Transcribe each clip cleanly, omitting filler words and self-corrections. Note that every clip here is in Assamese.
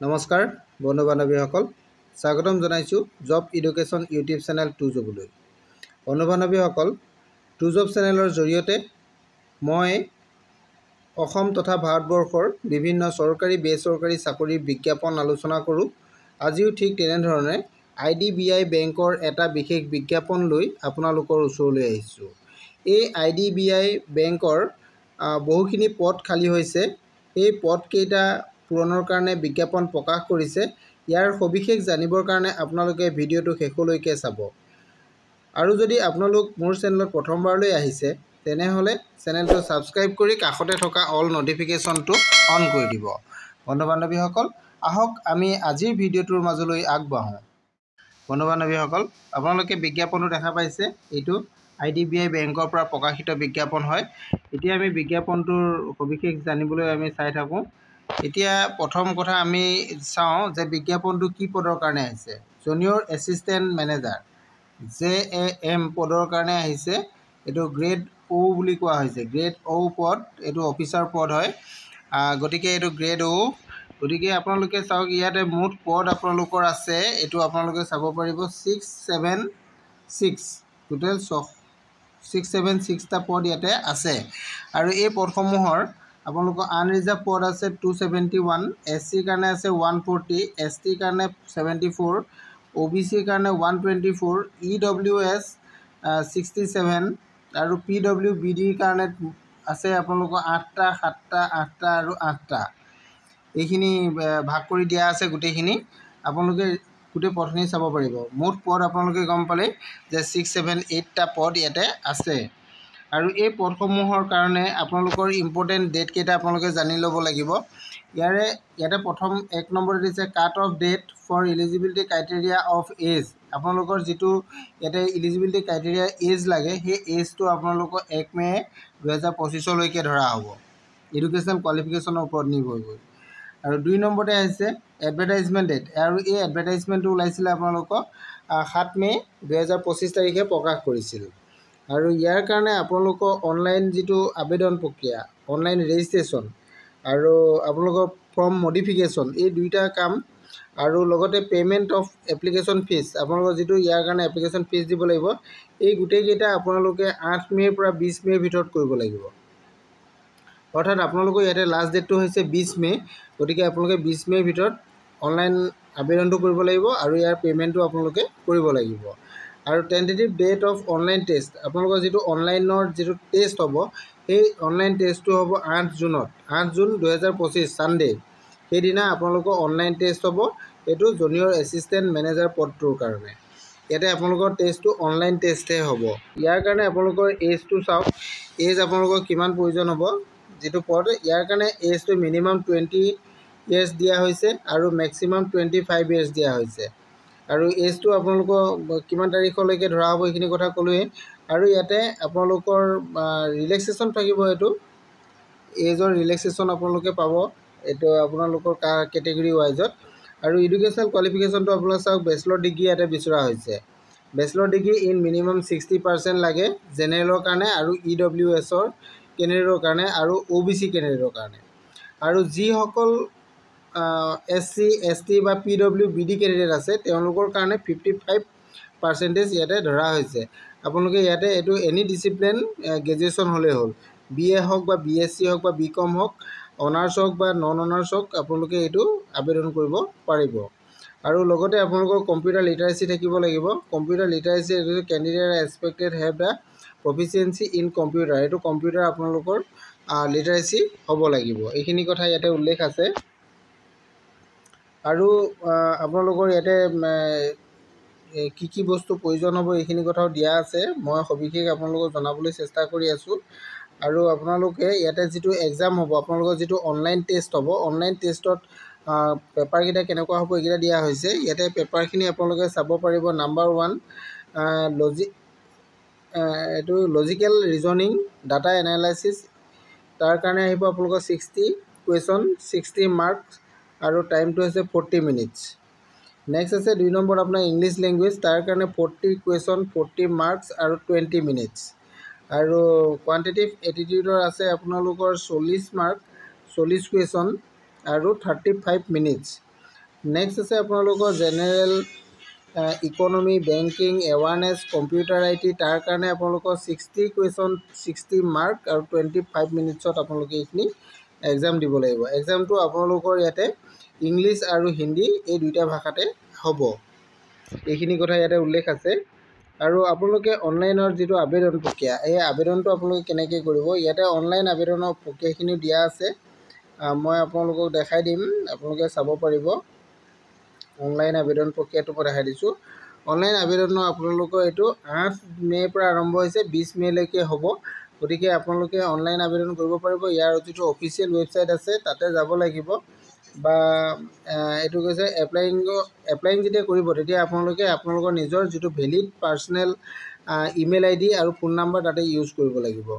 নমস্কাৰ বন্ধু বান্ধৱীসকল স্বাগতম জনাইছোঁ job education YouTube channel to জবলৈ। বন্ধু বান্ধৱীসকল টু জব চেনেলৰ জৰিয়তে মই অসম তথা ভাৰতবৰ্ষৰ বিভিন্ন চৰকাৰী বেচৰকাৰী চাকৰিৰ বিজ্ঞাপন আলোচনা কৰোঁ। আজিও ঠিক তেনেধৰণে IDBI বেংকৰ এটা বিশেষ বিজ্ঞাপন লৈ আপোনালোকৰ ওচৰলৈ আহিছোঁ। এই IDBI বেংকৰ বহুখিনি পদ খালী হৈছে। এই পদকেইটা পূৰণৰ কাৰণে বিজ্ঞাপন প্ৰকাশ কৰিছে। ইয়াৰ সবিশেষ জানিবৰ কাৰণে আপোনালোকে ভিডিঅ'টো শেষলৈকে চাব। আৰু যদি আপোনালোক মোৰ চেনেলত প্ৰথমবাৰলৈ আহিছে তেনেহ'লে চেনেলটো ছাবস্ক্ৰাইব কৰি কাষতে থকা অল নটিফিকেশ্যনটো অন কৰি দিব। বন্ধু বান্ধৱীসকল আহক আমি আজিৰ ভিডিঅ'টোৰ মাজলৈ আগবাঢ়োঁ। বন্ধু বান্ধৱীসকল আপোনালোকে বিজ্ঞাপনটো দেখা পাইছে, এইটো IDBI বেংকৰ পৰা প্ৰকাশিত বিজ্ঞাপন হয়। এতিয়া আমি বিজ্ঞাপনটোৰ সবিশেষ জানিবলৈ আমি চাই থাকোঁ। এতিয়া প্ৰথম কথা আমি চাওঁ যে বিজ্ঞাপনটো কি পদৰ কাৰণে আহিছে। জুনিয়ৰ এছিষ্টেণ্ট মেনেজাৰ JAM পদৰ কাৰণে আহিছে। এইটো গ্ৰেড O বুলি কোৱা হৈছে। গ্ৰেড O পদ, এইটো অফিচাৰ পদ হয়। গতিকে এইটো গ্ৰেড O। গতিকে আপোনালোকে চাওক ইয়াতে মুঠ পদ আপোনালোকৰ আছে, এইটো আপোনালোকে চাব পাৰিব 676 টোটেল 676টা পদ ইয়াতে আছে। আৰু এই পদসমূহৰ আপোনালোকৰ আনৰিজাৰ্ভ পদ আছে 271, SC কাৰণে আছে 140, ST কাৰণে 74, OBC কাৰণে 124, EWS 67 আৰু PWBDৰ কাৰণে আছে আপোনালোকৰ 8টা 7টা 8টা আৰু 8টা। এইখিনি ভাগ কৰি দিয়া আছে গোটেইখিনি। আপোনালোকে গোটেই পদখিনি চাব পাৰিব। মুঠ পদ আপোনালোকে গম পালে যে 678টা পদ ইয়াতে আছে। আৰু এই পদসমূহৰ কাৰণে আপোনালোকৰ ইম্পৰ্টেণ্ট ডেটকেইটা আপোনালোকে জানি ল'ব লাগিব। ইয়াতে প্ৰথম 1 নম্বৰত দিছে cut off date for eligibility criteria of age. আপোনালোকৰ যিটো ইয়াতে ইলিজিবিলিটি ক্ৰাইটেৰিয়া এজ লাগে, সেই এজটো আপোনালোকৰ 1 মে 2025লৈকে ধৰা হ'ব, এডুকেশ্যনেল কোৱালিফিকেশ্যনৰ ওপৰত নিৰ্ভৰ কৰি। আৰু 2 নম্বৰতে আহিছে এডভাৰটাইজমেণ্ট ডেট। আৰু এই এডভাৰটাইজমেণ্টটো ওলাইছিলে আপোনালোকৰ 7 মে 2025 তাৰিখে প্ৰকাশ কৰিছিল। আৰু ইয়াৰ কাৰণে আপোনালোকৰ অনলাইন যিটো আবেদন প্ৰক্ৰিয়া, অনলাইন ৰেজিষ্ট্ৰেশ্যন আৰু আপোনালোকৰ ফৰ্ম মডিফিকেশ্যন, এই দুইটা কাম আৰু লগতে পে'মেণ্ট অফ এপ্লিকেশ্যন ফিজ, আপোনালোকৰ যিটো ইয়াৰ কাৰণে এপ্লিকেশ্যন ফিজ দিব লাগিব, এই গোটেইকেইটা আপোনালোকে 8 মে'ৰ পৰা 20 মে'ৰ ভিতৰত কৰিব লাগিব। অৰ্থাৎ আপোনালোকৰ ইয়াতে লাষ্ট ডেটটো হৈছে 20 মে'। গতিকে আপোনালোকে 20 মে'ৰ ভিতৰত অনলাইন আবেদনটো কৰিব লাগিব আৰু ইয়াৰ পে'মেণ্টটো আপোনালোকে কৰিব লাগিব। আৰু tentative date of online test, আপোনালোকৰ যিটো অনলাইনৰ যিটো টেষ্ট হ'ব, সেই অনলাইন টেষ্টটো হ'ব 8 জুনত, 8 জুন 2025 ছানডে'। সেইদিনা আপোনালোকৰ অনলাইন টেষ্ট হ'ব। এইটো জুনিয়ৰ এছিষ্টেণ্ট মেনেজাৰ পদটোৰ কাৰণে। ইয়াতে আপোনালোকৰ টেষ্টটো অনলাইন টেষ্টহে হ'ব। ইয়াৰ কাৰণে আপোনালোকৰ এজটো চাওক, এজ আপোনালোকৰ কিমান প্ৰয়োজন হ'ব যিটো পদ। ইয়াৰ কাৰণে এজটো মিনিমাম 20 ইয়াৰ্ছ দিয়া হৈছে আৰু মেক্সিমাম 25 ইয়াৰ্ছ দিয়া হৈছে। আৰু এজটো আপোনালোকৰ কিমান তাৰিখলৈকে ধৰা হ'ব এইখিনি কথা ক'লোৱেই। আৰু ইয়াতে আপোনালোকৰ ৰিলেক্সেশ্যন থাকিব, এইটো এজৰ ৰিলেক্সেশ্যন আপোনালোকে পাব, এইটো আপোনালোকৰ কেটেগৰী ৱাইজত। আৰু এডুকেশ্যনেল কোৱালিফিকেশ্যনটো আপোনালোকে চাওক, বেচেলৰ ডিগ্ৰী ইয়াতে বিচৰা হৈছে। বেচেলৰ ডিগ্ৰী ইন মিনিমাম 60% লাগে জেনেৰেলৰ কাৰণে আৰু EWSৰ কেণ্ডিডেটৰ কাৰণে আৰু OBC কেণ্ডিডেটৰ কাৰণে। আৰু যিসকল SC ST বা PWBD কেণ্ডিডেট আছে তেওঁলোকৰ কাৰণে 55% ইয়াতে ধৰা হৈছে। আপোনালোকে ইয়াতে এইটো এনি ডিচিপ্লিন গ্ৰেজুৱেশ্যন হ'লেই হ'ল, BA হওক বা BSc হওক বা BCom হওক, অনাৰ্ছ হওক বা নন অনাৰ্ছ হওক, আপোনালোকে এইটো আবেদন কৰিব পাৰিব। আৰু লগতে আপোনালোকৰ কম্পিউটাৰ লিটাৰেচি থাকিব লাগিব। Computer লিটাৰেচি candidate expected have the proficiency in computer, এইটো কম্পিউটাৰ আপোনালোকৰ লিটাৰেচি হ'ব লাগিব। এইখিনি কথা ইয়াতে উল্লেখ আছে। আৰু আপোনালোকৰ ইয়াতে কি কি বস্তু প্ৰয়োজন হ'ব এইখিনি কথাও দিয়া আছে। মই সবিশেষ আপোনালোকক জনাবলৈ চেষ্টা কৰি আছোঁ। আৰু আপোনালোকে ইয়াতে যিটো এক্সাম হ'ব, আপোনালোকৰ যিটো অনলাইন টেষ্ট হ'ব, অনলাইন টেষ্টত পেপাৰকেইটা কেনেকুৱা হ'ব এইকেইটা দিয়া হৈছে। ইয়াতে পেপাৰখিনি আপোনালোকে চাব পাৰিব। নাম্বাৰ 1 এইটো লজিকেল ৰিজনিং ডাটা এনালাইচিছ, তাৰ কাৰণে আহিব আপোনালোকৰ 60 কুৱেশ্যন 60 মাৰ্কছ আৰু টাইমটো হৈছে 40 মিনিটছ। নেক্সট আছে 2 নম্বৰত আপোনাৰ ইংলিছ লেংগুৱেজ, তাৰ কাৰণে 40 কুৱেশ্যন 40 মাৰ্কছ আৰু 20 মিনিটছ। আৰু কোৱান্টিটিভ এটিটিউডৰ আছে আপোনালোকৰ 40 মাৰ্ক 40 কুৱেশ্যন আৰু 35 মিনিটছ। নেক্সট আছে আপোনালোকৰ general economy, banking, awareness, computer IT, তাৰ কাৰণে আপোনালোকৰ 60 কুৱেশ্যন 60 মাৰ্ক আৰু 25 মিনিটছত আপোনালোকে এইখিনি এক্সাম দিব লাগিব। এক্সামটো আপোনালোকৰ ইয়াতে ইংলিছ আৰু হিন্দী এই দুইটা ভাষাতে হ'ব। এইখিনি কথা ইয়াতে উল্লেখ আছে। আৰু আপোনালোকে অনলাইনৰ যিটো আবেদন প্ৰক্ৰিয়া, এই আবেদনটো আপোনালোকে কেনেকৈ কৰিব, ইয়াতে অনলাইন আবেদনৰ প্ৰক্ৰিয়াখিনি দিয়া আছে। মই আপোনালোকক দেখাই দিম, আপোনালোকে চাব পাৰিব। অনলাইন আবেদন প্ৰক্ৰিয়াটো মই দেখাই দিছোঁ। অনলাইন আবেদনৰ আপোনালোকৰ এইটো 8 মে'ৰ পৰা আৰম্ভ হৈছে, 20 মে'লৈকে হ'ব। গতিকে আপোনালোকে অনলাইন আবেদন কৰিব পাৰিব। ইয়াৰ যিটো অফিচিয়েল ৱেবছাইট আছে তাতে যাব লাগিব, বা এইটো কৈছে এপ্লাইং যেতিয়া কৰিব তেতিয়া আপোনালোকে আপোনালোকৰ নিজৰ যিটো ভেলিড পাৰ্চনেল ইমেইল ID আৰু ফোন নাম্বাৰ তাতে ইউজ কৰিব লাগিব।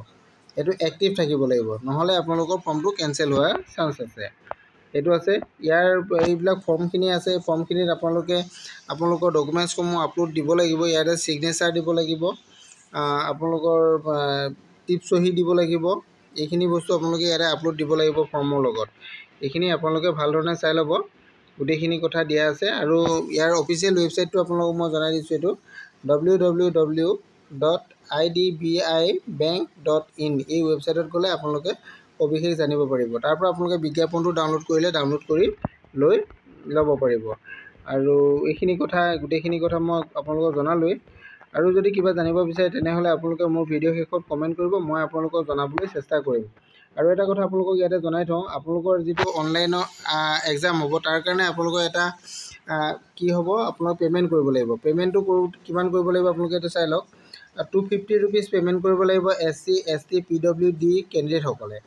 এইটো এক্টিভ থাকিব লাগিব, নহ'লে আপোনালোকৰ ফৰ্মটো কেঞ্চেল হোৱাৰ চান্স আছে। এইটো আছে। ইয়াৰ এইবিলাক ফৰ্মখিনি আছে, এই ফৰ্মখিনিত আপোনালোকৰ ডকুমেণ্টছসমূহ আপলোড দিব লাগিব। ইয়াতে ছিগনেচাৰ দিব লাগিব, আপোনালোকৰ টিপ চহী দিব লাগিব। এইখিনি বস্তু আপোনালোকে ইয়াতে আপলোড দিব লাগিব ফৰ্মৰ লগত। এইখিনি আপোনালোকে ভালধৰণে চাই ল'ব, গোটেইখিনি কথা দিয়া আছে। আৰু ইয়াৰ অফিচিয়েল ৱেবছাইটটো আপোনালোকক মই জনাই দিছোঁ, এইটো www.idbibank.in। এই ৱেবছাইটত গ'লে আপোনালোকে সবিশেষ জানিব পাৰিব। তাৰ পৰা আপোনালোকে বিজ্ঞাপনটো ডাউনলোড কৰি লৈ ল'ব পাৰিব। আৰু এইখিনি কথা, গোটেইখিনি কথা মই আপোনালোকক জনালোৱেই। আৰু যদি কিবা জানিব বিচাৰে তেনেহ'লে আপোনালোকে মোৰ ভিডিঅ' শেষত কমেণ্ট কৰিব, মই আপোনালোকক জনাবলৈ চেষ্টা কৰিম। আৰু এটা কথা আপোনালোকক ইয়াতে জনাই থওঁ, আপোনালোকৰ যিটো অনলাইনৰ এক্সাম হ'ব তাৰ কাৰণে আপোনালোকৰ এটা কি হ'ব, আপোনালোক পে'মেণ্ট কৰিব লাগিব। পে'মেণ্টটো কিমান কৰিব লাগিব আপোনালোকে এইটো চাই লওক। 250 ৰুপিজ পে'মেণ্ট কৰিব লাগিব SC ST PWD কেণ্ডিডেটসকলে।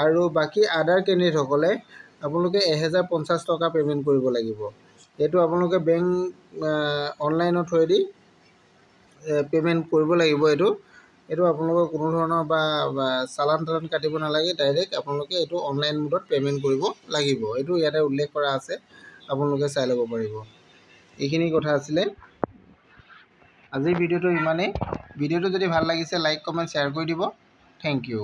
আৰু বাকী আদাৰ কেণ্ডিডেটসকলে আপোনালোকে 1050 টকা পে'মেণ্ট কৰিব লাগিব। এইটো আপোনালোকে বেংক অনলাইনৰ থ্ৰুৱেদি পে'মেণ্ট কৰিব লাগিব। এইটো আপোনালোকৰ কোনো ধৰণৰ বা চালান কাটিব নালাগে, ডাইৰেক্ট আপোনালোকে এইটো অনলাইন মোডত পে'মেণ্ট কৰিব লাগিব। এইটো ইয়াতে উল্লেখ কৰা আছে, আপোনালোকে চাই ল'ব পাৰিব। এইখিনি কথা আছিলে। আজিৰ ভিডিঅ'টো ইমানেই। ভিডিঅ'টো যদি ভাল লাগিছে লাইক কমেণ্ট শ্বেয়াৰ কৰি দিব। Thank U.